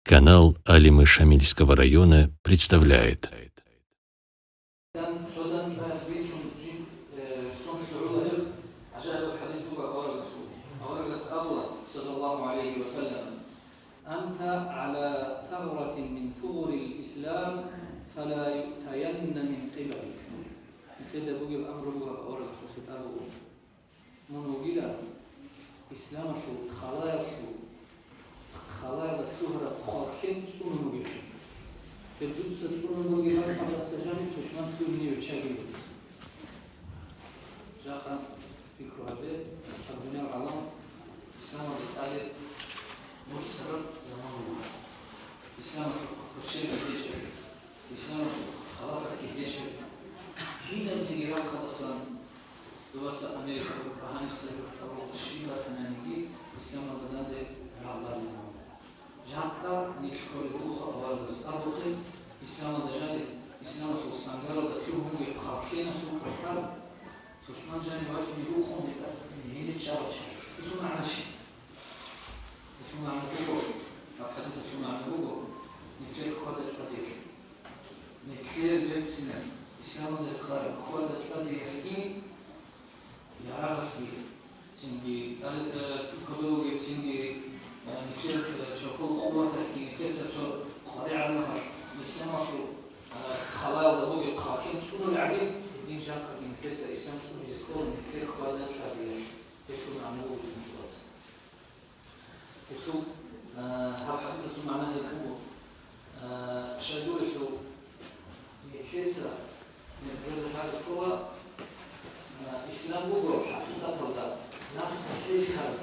Канал Алимы Шамильского района представляет. أنت على ثغرة من ثغر الإسلام فلا يؤتين من قبلك. كده بقي الأمر هو أورد خطابه منوجلا إسلام شو خلايا الثغرة خاكم سنوجلا في الجزء سنوجلا على السجان تشمل كل يشاغل جاء في كرابة الدنيا العالم إسلام بالتالي مصر زمان إسلام كشيء كذي إسلام خلافة كذي هنا بيجي خلاصا دواسة أمريكا وبرهان السلف والشيء الثاني إسلام البلاد العباد زمان جاكا نشكر دوخ أول بس أبوخي إسلام الدجال إسلام الصنجرة دكتورهم يخافين شو كفار تشمل جاني واجب يدوخهم هنا تشارج شو معنى شيء شو معنى جوجل الحديث شو معنى جوجل نكير خالد شديد نكير بيت سنة إسلام القارئ خالد شديد يحكي يعرف فيه تنجي قبله تنجي نكير شوفوا خطوة تحكي نكير سبسو قارئ على النهر الإسلام شو خلاص ده هو يقاكم شنو العديد دين جاك نكير إسلام شو يذكرون نكير خالد شديد يشو معنى جوجل شو هذا حديث شو معناه القوة شدول شو يكسر من وجود هذه القوة إسلام بقول حقيقة هذا نفس الشيء خارج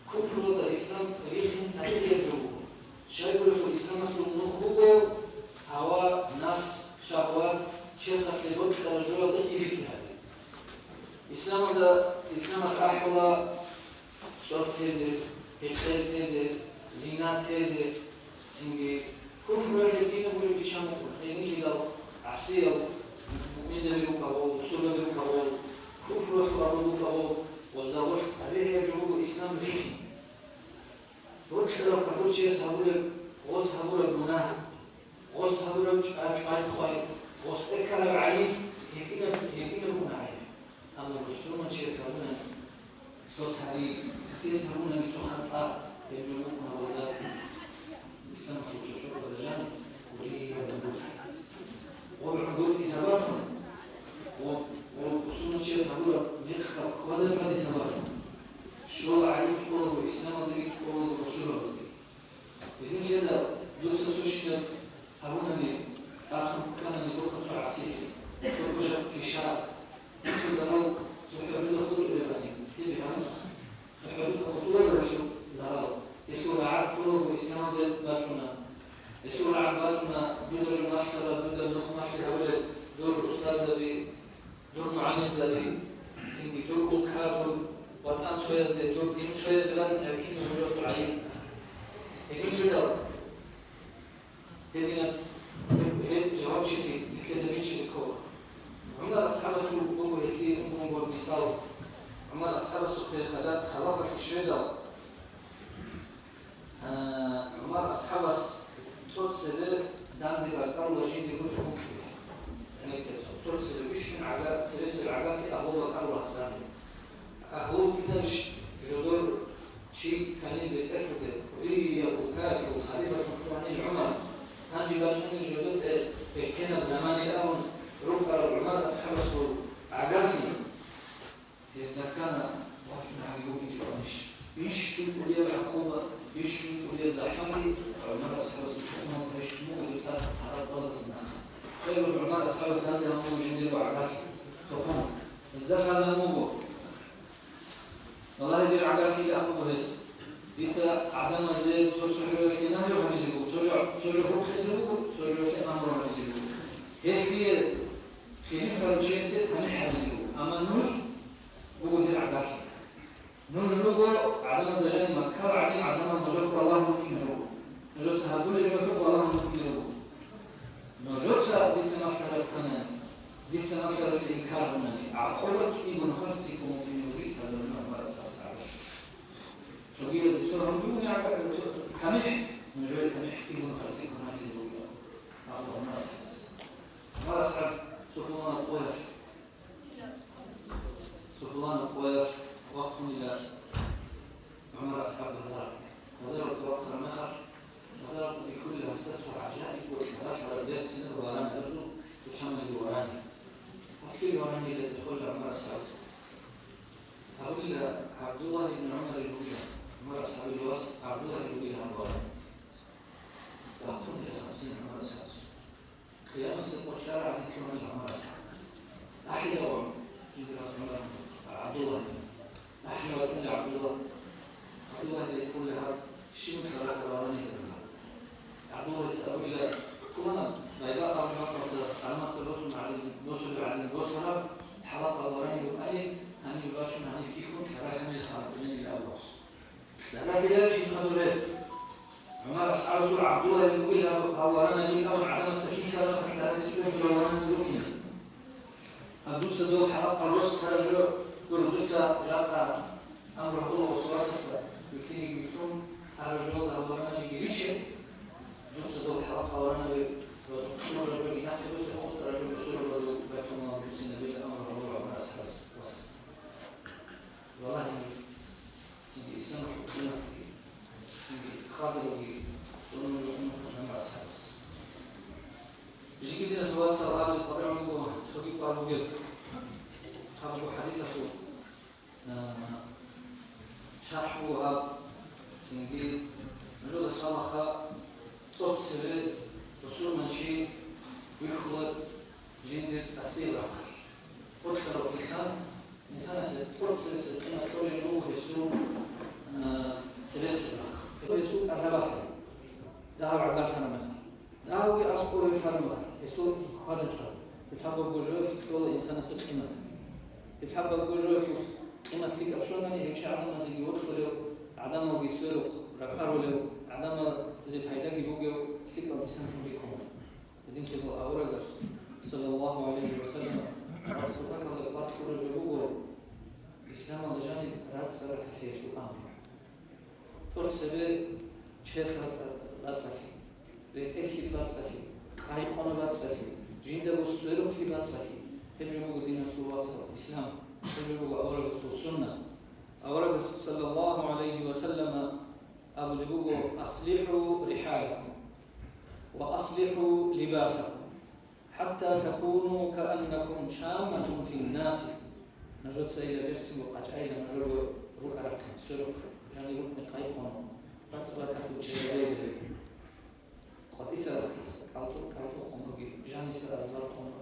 كفر الإسلام ريح أكيد جوه شيء يقول في الإسلام شو نخبه هوا نفس شهوات شيء تخليبات الرجال ده كيف هذا إسلام هذا إسلام الأحوال شرط تزل، إخلاء تزل، زنا تزل، تنجي كفر الذين بوجود كشامو، يعني كده عصير، ميزة بيوكاو، سولا بيوكاو، كفر الخبر بيوكاو، والزواج عليه يجوب الإسلام ريحي. وكذا كبر شيء سهولة، غص هبولة بناه، غص هبولة أجمعين خاي، غص أكل عليه، يكينا كنا عليه. أما الرسول شيء سهولة، صوت هاري. يسمعون من خطأ يجرؤون ولا يستمعون للشرب والجانب وبحدود إساباتهم وصولنا شيء سهولة يخلق ولا جواد إساباتهم شو عليك قول الإسلام ذلك قول الرسول ذلك إذن كذا دوسة سوشيال هرونا لي آخر كان يدور خطوة عسير يدور شاب إشارة يدور دهو زحر من الخطوة الإلغانية كيف يفعل؟ خطوة رشوا زهراء يشور عاد كله وإسلام ده باتونا يشور عاد باتونا بدر جماشرة بدر نخماشرة ولا دور أستاذ زبي دور معلم زبي زين دور كل كار وطن شوية ده دور دين شوية ده لازم يكين يجوز عليه يكين شو هنا جواب شيء يكلم بيجي الكور عمر أصحاب شو بقول يكين بقول مثال عمر أصحاب السكر خلافة الشهداء عمر أصحاب ترسل دان دي بالكار وجين دي قلت ممكن يعني ترسل وش على سلسلة العلاقة أهو بالكار وأسلام أهو كده مش جدور شيء كان بيتأكد وإيه وكافي وخليفة مفتوحين عمر هاجي باجني جدور كنا زمان الأول ركر عمر أصحاب السكر عقافي إذا كان واحد من يقول يجرمش يشتو كلية الحكومة يشتو كلية الزحمة عمر أصحاب السكوت يشتمو ويطلع على الضغط السنة خير عمر أصحاب السنة هم موجودين وعقاف تقوم ازداد هذا الموضوع والله يدير عقاف إلى أمر بس إذا عدم الزيت سوجو كنا يروح يزيدو سوجو فوق يزيدو سوجو أمر يزيدو يكفي خليفة الجنس هم يحبزيدو أما نوش بقول دي العقاف نجلوه عدم الدجال مكر عليه عدم النجاة الله ممكن يروه نجاة هدول يجوه الله ممكن يروه نجاة ديت سماخرة القناة ديت سماخرة الإنكار مني عقولك يقول نخلص يكون ممكن يريد هذا المعبر أساس عليه شوقي الزيتون هم يعني كمح من جوي كمح يكون خالصين كمان يزوجوا هذا ما أساس ما أسحب سفلان الطوير سفلان الطوير وقت إلى عمر أصحاب وزارة وقت المخر وزارة بكل مسافة وعجائب وأشهر البيت سنة وران أرزو وشمل الوراني وفي الوراني التي تدخل عمر أصحاب أقول عبد الله بن عمر الهوية عمر أصحاب الوصف عبد الله الهوية الوراني وأقوم إلى 50 عمر أصحاب قيام السبق شارع عن كمان عمر أصحاب أحيا وعمر عبد الله أحيا وعمر عبد الله يقول لها شو مثل الوراني عبد الله يسأل إلى كلنا ما إذا قام علامات الرسل مع الوصل على الوصل حلقة الوراني وأي أن يباشون عن كيكون كراهن الخارجين إلى الوصل لا في ذلك شيء خذوا عمر أصحاب رسول عبد الله يقول لها الوراني يقول لهم عدم سكين كلام ثلاثة شهور الوراني يقولون الدوس دول حلقة الوصل خرجوا والدوس جاء أمر الله وصوص يمكن يقولون على الرجل الوراني يجيشه دوس دول حلقة الوراني وكل رجل ينحي دوس يخط رجل يسور الرجل بيتنا دوس النبي أمر الله عمر أصحاب وصص والله سيدي إسلام حكينا سيدي خاطر وي ظلم لكم عمر أصحاب يجي كده جواد صلاة الطبيعة منه صديق أبو جد أبو حديث أخوه شرحوها سنجيل نجود خالخا تفسر رسول منشي ويخلط جندر أسيرة أكثر إنسان تفسر سبقيمة طول الروح يسوع سلسلة يسوع الرباخي دعوا عقاشنا مثل دعوا أسقور يفرمه يسوع خارج يتحبب بوجوه في كل إنسان سبقيمة يتحبب بوجوه في قيمة فيك أشون يعني هيك عدم زي يوصله عدم ويسوله ركارو له عدم زي هيدا يبوجو فيك الإنسان بيكون بدين كده أورجس صلى الله عليه وسلم رسولك الله قد خرجوا إسلام الجانب رات سر كثير في الأمر فرسبة شيخ رات سكي ريت أكيد رات سكي خايف خانة رات سكي جيندا وسوله في رات سكي هجموا دين الإسلام سجلوا أورغ السنة أورغ صلى الله عليه وسلم أبلغوا أصلحوا رحالكم وأصلحوا لباسكم حتى تكونوا كأنكم شامة في الناس نجد سيدة بيرسي وقاجعينا نجد رؤى ركن سرق يعني رؤى متقيقون راتبا كاتو جيبه قد إسا كالتو قنقي جاني سأزلال قنقي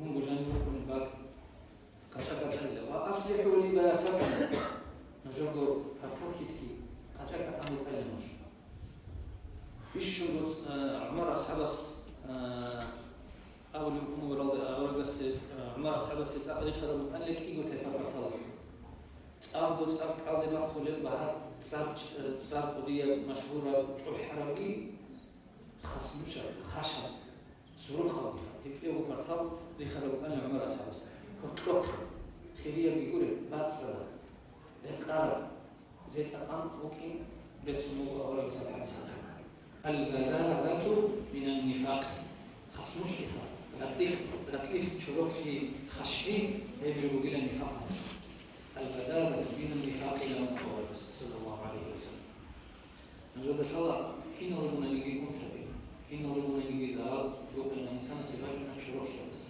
منغو جاني رؤى الباك كاتاكا وأصلحوا لباسكم نجد هركالكيتكي كاتاكا أمو ألمش يشهد عمر أصحاب أول الأمور أول بس عمر أصحاب الستة ألي خرب أن لك إيجو تفكر طلب تأخذ تأكل ما خلل بعد صار قضية مشهورة جو حرامي خصمش خشب سرور خبيث يكتبوا كرطال لخرب أن عمر أصحاب الستة كرطال خيرية بيقول بعد صلاة ذكر ذات أقام ممكن بتسموه أول بس البذاءة من النفاق خصمش نفاق لطيف شروط في خشين يجب إلى النفاق البذاءة من النفاق إلى النفاق صلى الله عليه وسلم نجد الله كين ربنا يجي مكتب كين ربنا يجي زار يقول أن الإنسان سباج من شروط بس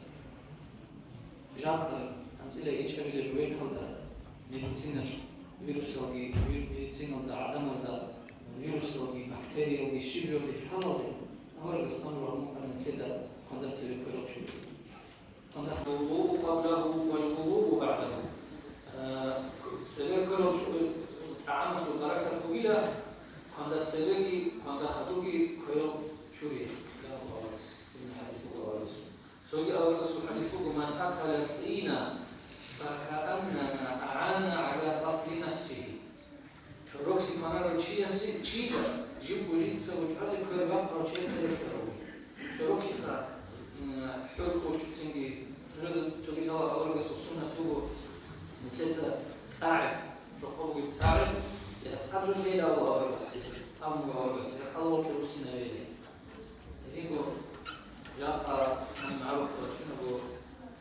جاءت أنزل إيش قبل الوين هذا ميديسينر فيروس أو ميديسينر عدم زاد فيروس أو بكتيريا أو شيء أو حالة هو القسم الرمو أن كذا قد تصير كل شيء قد الوضوء قبله والوضوء بعده سبب كل شيء تعامل البركة طويلة قد تصير قد خطوي كل شيء لا هو بس من حديث هو بس سوي أول بس حديث من أكل الطين فكأنما أعان على قتل نفسه شروط المنار الشيء شيء جيب وجيد سوي هذا كل وقت أو شيء سيشتروه شروط الفرق حب وشتنجي جد تقول الله أورجس السنة تو مثلث أعرف رقابه تعرف قبل الليلة أو بس أو بس الله كل سنة ليلة يقول جاء من معروف كأنه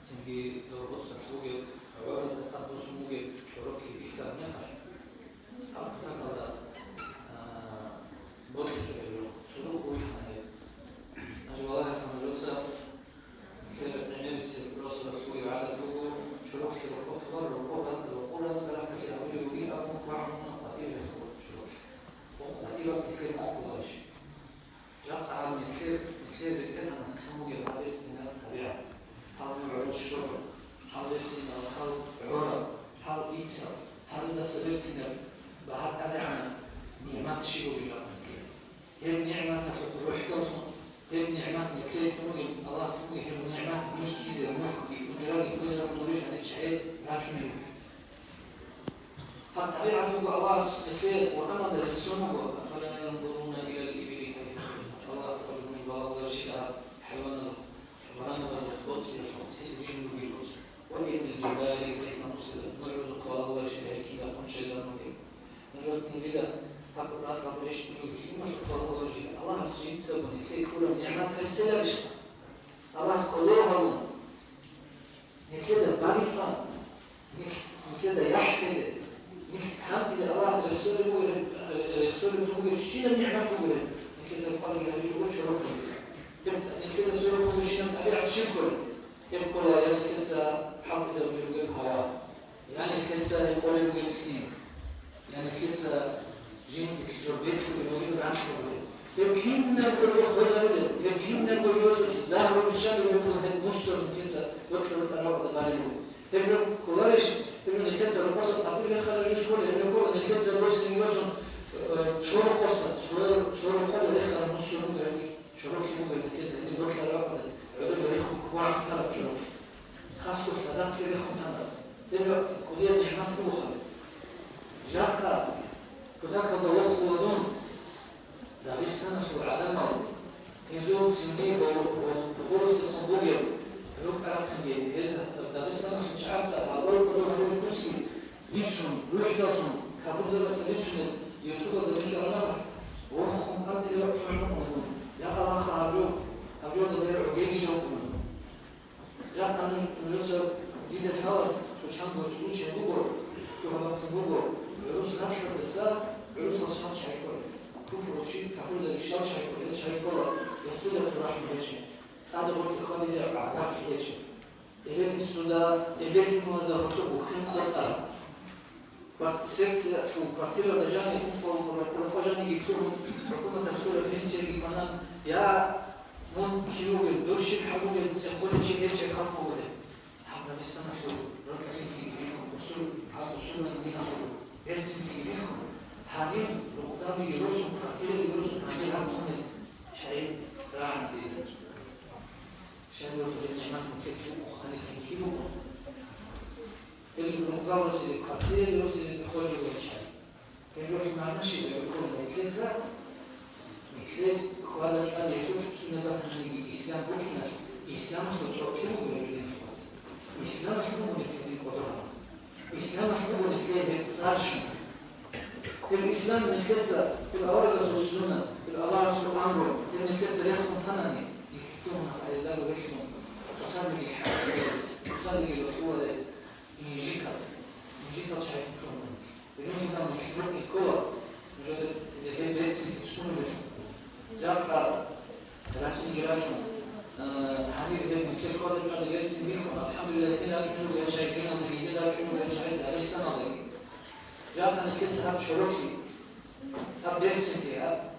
تنجي دور بصر شوية عوارض القدس موجة شروط الإخلاء نخش أصحاب كذا بطل جبل سلوك ويحنا أجواء كم جلسة كنعمل الرسول شوية على توجه شروط الوقوع سلام كثير أولي أو مقطع من قتيل شروط وقتيل كثير مقطعش جاء تعالى من خير ذكرنا نستحمل يبقى سنة طبيعة حال عروض الشرب حال سنة حال عرض حال إيتسا حال إذا سبب سنة بعد أدعنا نعمات الشيء بجانب هم نعمات الروح كلهم هم نعمات مثل تموجي الله تموجي هم نعمات مش كذا مخي وجرالي كل نوريش عن الشيء راجمين فالطبيعة تقول الله مثل وأنا درسونه فلا ينظرون إلى الإبل كيف الله أسأل المجبر الله شيئا حيوان القدس يجب بالقدس وإن الجبال كيف نصلت نعرض الله شيئا كذا كن شيئا نريد نجد قبرات قبريش بما الله وجهه الله سجد سبني في كل نعمات رسالة ليش الله كلها نكذا باريفان نكذا يحفظ نكهم إذا الله رسول يقول شيء النعمات يقول نكذا قال يجوا شروطه نكذا سورة يقول شيء أبيع شكر يقول يعني نكذا حافظ يقول هوا يعني نكذا يقول اثنين يعني نكذا جين بتجربته بنورين عنه يمكننا الرجوع خزرنا يمكننا الرجوع زهر بالشمس وجود نص الكنسة وقت الأربعة باليوم يبرم كلارش يبرم الكنسة القصة أقول خارج شكول يبرم الكنسة الرأس يوزن صور قصة صور قبل دخل نص نوع شروط نوع الكنسة اللي وقت الأربعة عدد يخو كوان كلام شروط خاص كل ثلاث كيلو هذا يبرم كلية نعمات مخل جاسا كذاك ضوخودون دارستنا شو علامة يزور سنبي وبورس الخبوبية لوك أرتنجي إذا دارستنا شو شعرت على الله كله هو الكرسي بيتشون روحياتهم كابوس بتسبيتشون يوتيوب دمشق رمضان وهم كانت يزور شو عمرهم يا الله خرجوا أبجوا دبر عقيل يومهم يا كانوا نجلس جديد هذا شو شان بسويش يبغوا شو هم يبغوا عروس نفس الساعة عروس الشان شايفه كل شيء كقول ذلك الشان شايفه يصير الرحم بيجي هذا هو الكلام إذا عقار بيجي إبن السوداء إبن المنظر وخيم خطر وقت سكت شو كارتيلا دجاني كم فجاني يكتبون ركوب تشكيل الفينسي كمان يا من كيلو بالدرش حبوب تقول شيء يجي كم هو ده حنا بستنا شو ركعتين في وصول على وصول من دينا شو يرسم في جيبهم حاليا القطار يروسون كارتيلا يروسون حاليا هم خمن شيء راعي دي شيء يوصل النعمات مكتوب وخلي تنكيله القطار يروسون كارتيلا يروسون يخرج ويشيل كيروح معنا شيء يكون مثلثة مثلث هذا جال يشوف كي نبغى نجيب الإسلام بكنا الإسلام هو كم يوجد في الإسلام هو نتكلم قدرنا الإسلام هو نتكلم صارش الإسلام نتكلم بالأورد والسنة بالله سبحانه نتكلم يخون ثاني يكتبون على إزداد ويشون تصازي تصازي الوحوة يجيكا شيء كمان بدون كلام يشوفون الكوة وجد اللي بيتسي تسكون بيشون جاء لكن يراجعون حبيب ابن كل قادة جعل يرسم بيكم الحمد لله إلا جنوب يشاهدون من إلا جنوب يشاهدون على السنة جاء أنا كنت أب شروكي أب يرسم فيها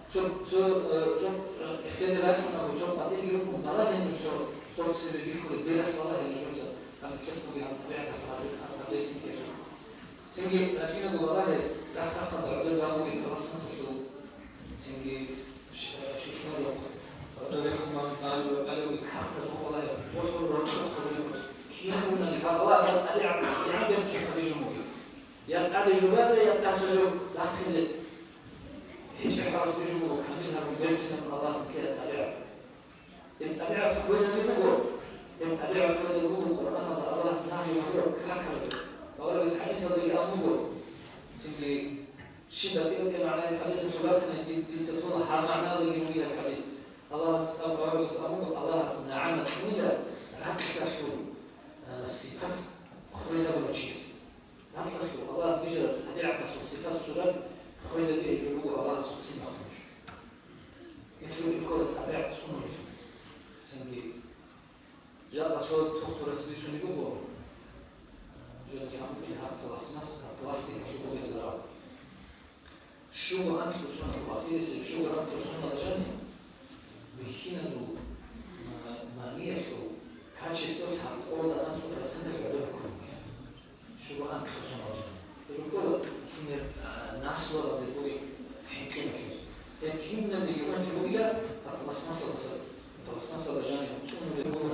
اختيار راجعون أو جاب بعدين يوم ما لا ينجزوا ترسل بيكم البلاد ولا ينجزوا أنا كنت بقول عن بعد أب يرسم فيها سنجي لكن أقول والله لا تأخذ عدد وأقول خلاص نسيتو سنجي شو شنو هذا يخدم قالوا يكحت والله وصل رجل كيف قلنا لك الله سبحانه يعمل يفتح الجمهور يبقى الجوازة يبقى سجل لا خزي هيك حرف الجمهور كاملها من بيرسم الله سبحانه تابعه يتابعه في وجه الجمهور يتابعه في وجه القرآن الله سبحانه وتعالى كاكر وقال بس حديث هذا الأمور سيدي الشدة في معنى الحديث الجبات كان يستطيعون حال معناه للموية الحديث الله سبحانه وتعالى الله سبحانه وتعالى ركشة شو الصفات خريزة بالوشيس ركشة شو الله سبحانه وتعالى الصفات السورات خريزة بالجلو الله سبحانه وتعالى يقول يقول أبيع سنة سنجي جاب صوت دكتور رسمي سنة يقول جل كامل فيها بلاستماس بلاستيك يقول يزرع شو أنت سنة الأخير شو أنت سنة الجنة بحين زو مالية شو كاتش يستوي حقول أنت سنة الجنة شو أنت سنة الجنة يقول حين الناس ولا زي حكيم لكن اللي يوم تقولي بس مثلا جاني تكون بدون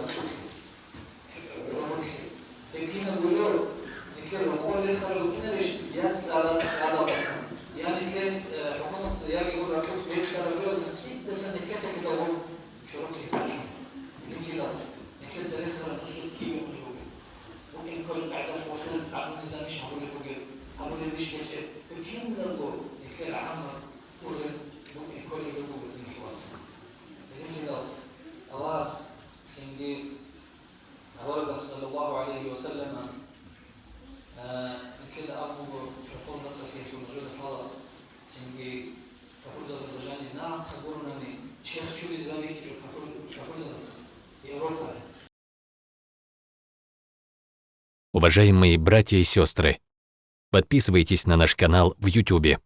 لكن الوجود يمكن نقول لي خلوا كنا ليش ياس على بس يعني كان حكومة يعني يقول ركوب بيت كرجال سنتين سنة كده كده شو ركيب عشان يمكن لا يمكن سنة خلنا نصل كيلو ممكن كل بعد وصلنا بعد النظام مش هقول لك هقول لك مش كده لكن الوجود يمكن عامة ممكن كل يجربوا بالاثنين شوية. لكن الله سنجي الله صلى الله عليه وسلم كده أبو شطون نفسه في موجود خلاص سنجي كفرزة بزجاني نعم خبرنا إن شيخ شو بيزباني في كفرزة نفسه في أوروبا. Уважаемые братья и сестры, подписывайтесь на наш канал в YouTube.